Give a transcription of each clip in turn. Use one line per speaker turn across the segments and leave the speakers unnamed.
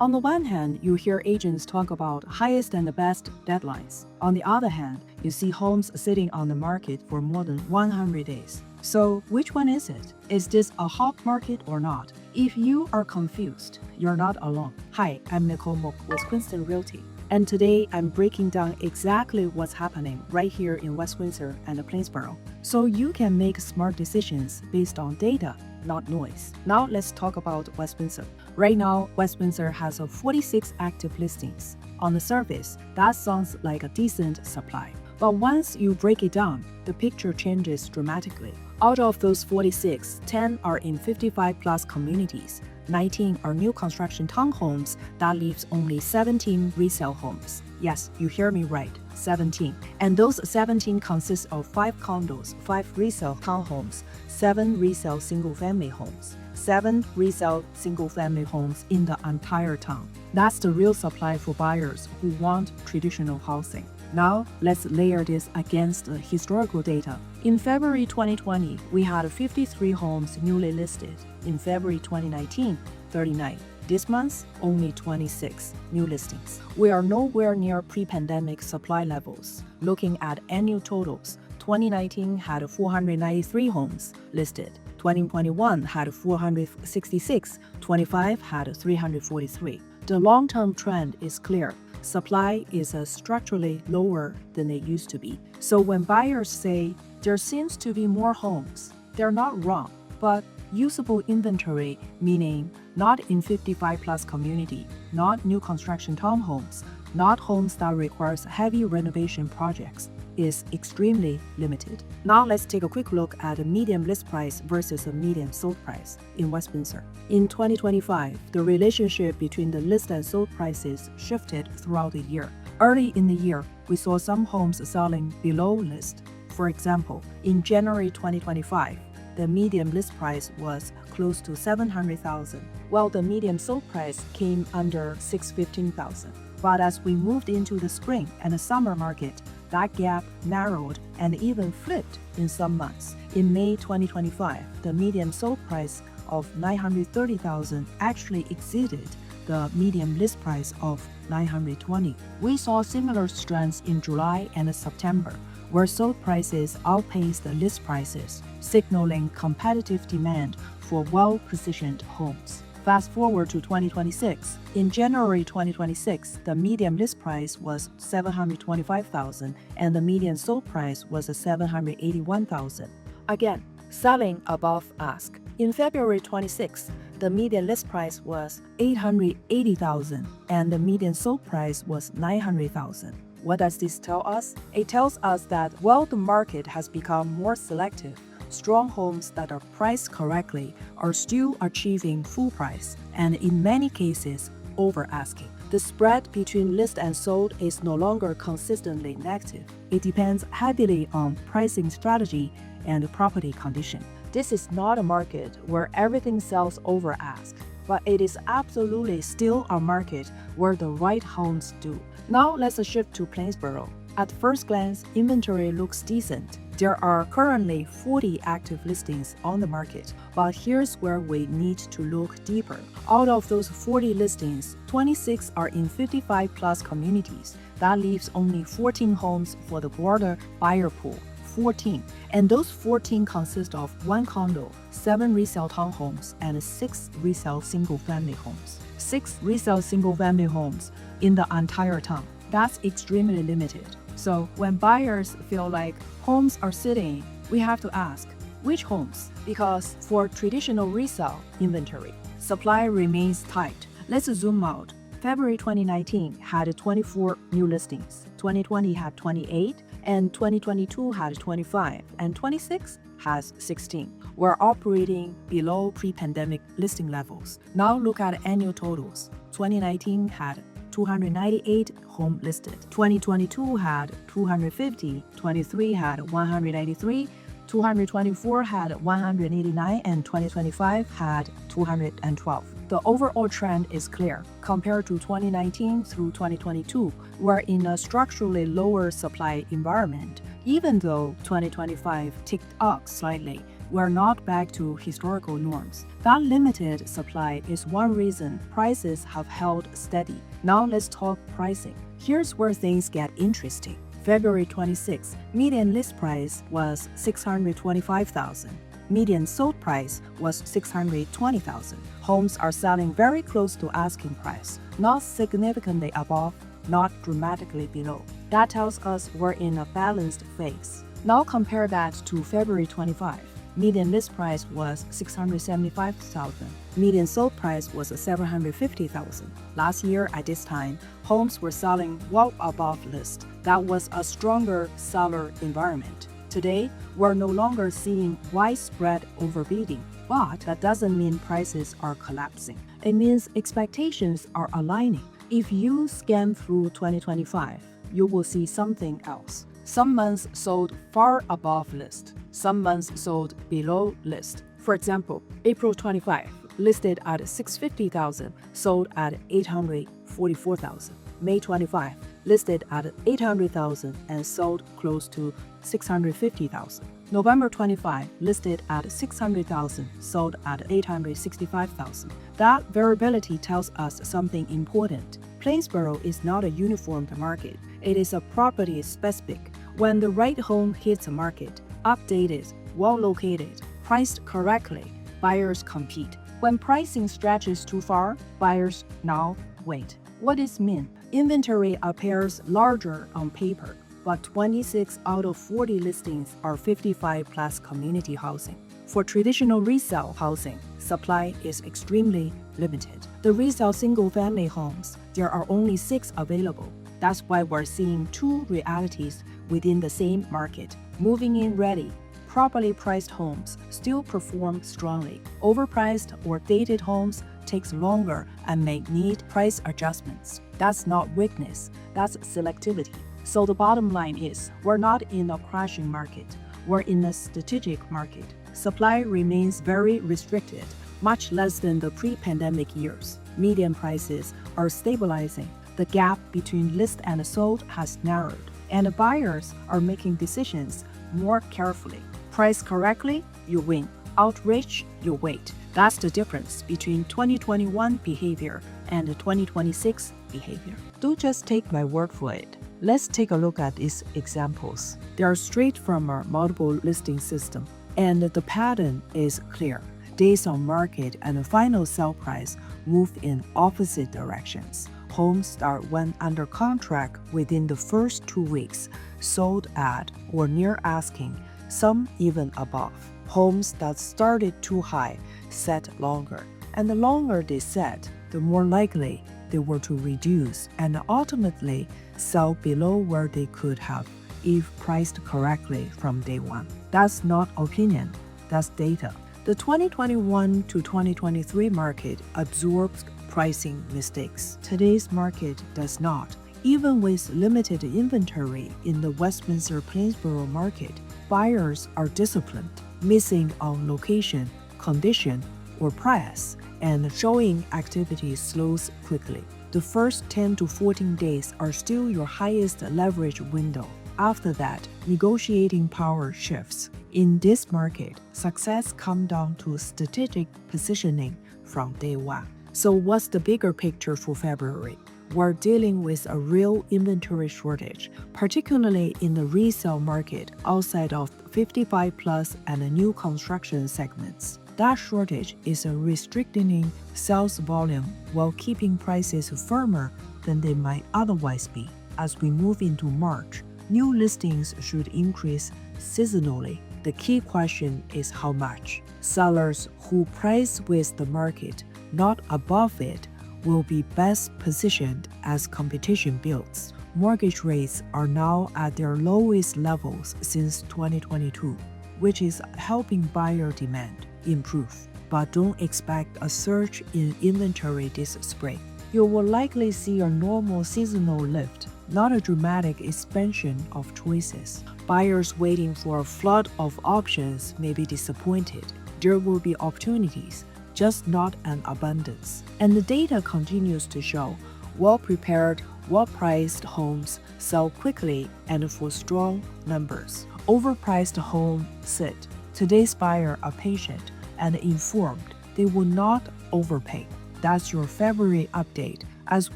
On the one hand, you hear agents talk about highest and the best deadlines. On the other hand, you see homes sitting on the market for more than 100 days. So which one is it? Is this a hot market or not? If you are confused, you're not alone. Hi, I'm Nicole Mook with Princeton Realty. And today I'm breaking down exactly what's happening right here in West Windsor and Plainsboro, so you can make smart decisions based on data, not noise. Now let's talk about West Windsor. Right now, West Windsor has 46 active listings. On the surface, that sounds like a decent supply. But once you break it down, the picture changes dramatically. Out of those 46, 10 are in 55-plus communities. 19 are new construction townhomes. That leaves only 17 resale homes. Yes, you hear me right, 17. And those 17 consist of 5 condos, 5 resale townhomes, 7 resale single-family homes, 7 resale single-family homes in the entire town. That's the real supply for buyers who want traditional housing. Now, let's layer this against the historical data. In February 2020, we had 53 homes newly listed. In February 2019, 39. This month, only 26 new listings. We are nowhere near pre-pandemic supply levels. Looking at annual totals, 2019 had 493 homes listed. 2021 had 466. 25 had 343. The long-term trend is clear. Supply is structurally lower than it used to be. So when buyers say there seems to be more homes, they're not wrong. But usable inventory, meaning not in 55-plus community, not new construction townhomes, not homes that requires heavy renovation projects, is extremely limited. Now let's take a quick look at a median list price versus a median sold price in West Windsor. In 2025, the relationship between the list and sold prices shifted throughout the year. Early in the year, we saw some homes selling below list. For example, in January 2025, the median list price was close to $700,000, while the median sold price came under $615,000. But as we moved into the spring and the summer market, that gap narrowed and even flipped in some months. In May 2025, the median sold price of $930,000 actually exceeded the median list price of $920,000. We saw similar trends in July and September, where sold prices outpaced the list prices, signaling competitive demand for well-positioned homes. Fast forward to 2026. In January 2026, the median list price was $725,000 and the median sold price was $781,000. Again, selling above ask. In February 26, the median list price was $880,000 and the median sold price was $900,000. What does this tell us? It tells us that while the market has become more selective, strong homes that are priced correctly are still achieving full price and in many cases over asking. The spread between list and sold is no longer consistently negative. It depends heavily on pricing strategy and property condition. This is not a market where everything sells over ask, but it is absolutely still a market where the right homes do. Now let's shift to Plainsboro. At first glance, inventory looks decent. There are currently 40 active listings on the market, but here's where we need to look deeper. Out of those 40 listings, 26 are in 55-plus communities. That leaves only 14 homes for the broader buyer pool. 14. And those 14 consist of 1 condo, 7 resale townhomes, and 6 resale single-family homes. 6 resale single-family homes in the entire town. That's extremely limited. So when buyers feel like homes are sitting, we have to ask, which homes? Because for traditional resale inventory, supply remains tight. Let's zoom out. February 2019 had 24 new listings, 2020 had 28, and 2022 had 25, and 26 has 16. We're operating below pre-pandemic listing levels. Now look at annual totals. 2019 had 298 home listed. 2022 had 250, 23 had 183, 2024 had 189, and 2025 had 212. The overall trend is clear. Compared to 2019 through 2022, we're in a structurally lower supply environment. Even though 2025 ticked up slightly, we're not back to historical norms. That limited supply is one reason prices have held steady. Now let's talk pricing. Here's where things get interesting. February 26, median list price was $625,000. Median sold price was $620,000. Homes are selling very close to asking price, not significantly above, not dramatically below. That tells us we're in a balanced phase. Now compare that to February 25. Median list price was $675,000. Median sold price was $750,000. Last year at this time, homes were selling well above list. That was a stronger seller environment. Today, we're no longer seeing widespread overbidding, but that doesn't mean prices are collapsing. It means expectations are aligning. If you scan through 2025, you will see something else. Some months sold far above list. Some months sold below list. For example, April 25 listed at $650,000, sold at $844,000. May 25 listed at $800,000 and sold close to $650,000. November 25 listed at $600,000, sold at $865,000. That variability tells us something important. Plainsboro is not a uniform market. It is a property specific. When the right home hits the market, updated, well located, priced correctly, buyers compete. When pricing stretches too far, buyers now wait. What does it mean? Inventory appears larger on paper, but 26 out of 40 listings are 55-plus community housing. For traditional resale housing, supply is extremely limited. The resale single-family homes, there are only 6 available. That's why we're seeing two realities within the same market. Moving in ready, properly priced homes still perform strongly. Overpriced or dated homes takes longer and may need price adjustments. That's not weakness, that's selectivity. So the bottom line is, we're not in a crashing market. We're in a strategic market. Supply remains very restricted, much less than the pre-pandemic years. Median prices are stabilizing. The gap between list and sold has narrowed, and buyers are making decisions more carefully. Price correctly, you win. Outreach, you wait. That's the difference between 2021 behavior and 2026 behavior. Don't just take my word for it. Let's take a look at these examples. They are straight from our multiple listing system, and the pattern is clear. Days on market and the final sale price move in opposite directions. Homes that went under contract within the first 2 weeks sold at or near asking, some even above. Homes that started too high sat longer, and the longer they sat, the more likely they were to reduce and ultimately sell below where they could have if priced correctly from day one. That's not opinion, that's data. The 2021 to 2023 market absorbs pricing mistakes. Today's market does not. Even with limited inventory in the West Windsor Plainsboro market, buyers are disciplined, missing on location, condition, or price, and showing activity slows quickly. The first 10 to 14 days are still your highest leverage window. After that, negotiating power shifts. In this market, success comes down to strategic positioning from day one. So what's the bigger picture for February? We're dealing with a real inventory shortage, particularly in the resale market outside of 55 plus and the new construction segments. That shortage is restricting sales volume while keeping prices firmer than they might otherwise be. As we move into March, new listings should increase seasonally. The key question is how much. Sellers who price with the market, not above it, will be best positioned as competition builds. Mortgage rates are now at their lowest levels since 2022, which is helping buyer demand improve. But don't expect a surge in inventory this spring. You will likely see a normal seasonal lift, not a dramatic expansion of choices. Buyers waiting for a flood of options may be disappointed. There will be opportunities, just not an abundance. And the data continues to show well-prepared, well-priced homes sell quickly and for strong numbers. Overpriced homes sit. Today's buyers are patient and informed. They will not overpay. That's your February update. As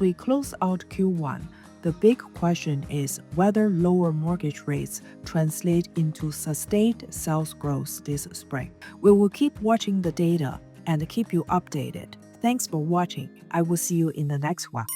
we close out Q1, the big question is whether lower mortgage rates translate into sustained sales growth this spring. We will keep watching the data and keep you updated. Thanks for watching. I will see you in the next one.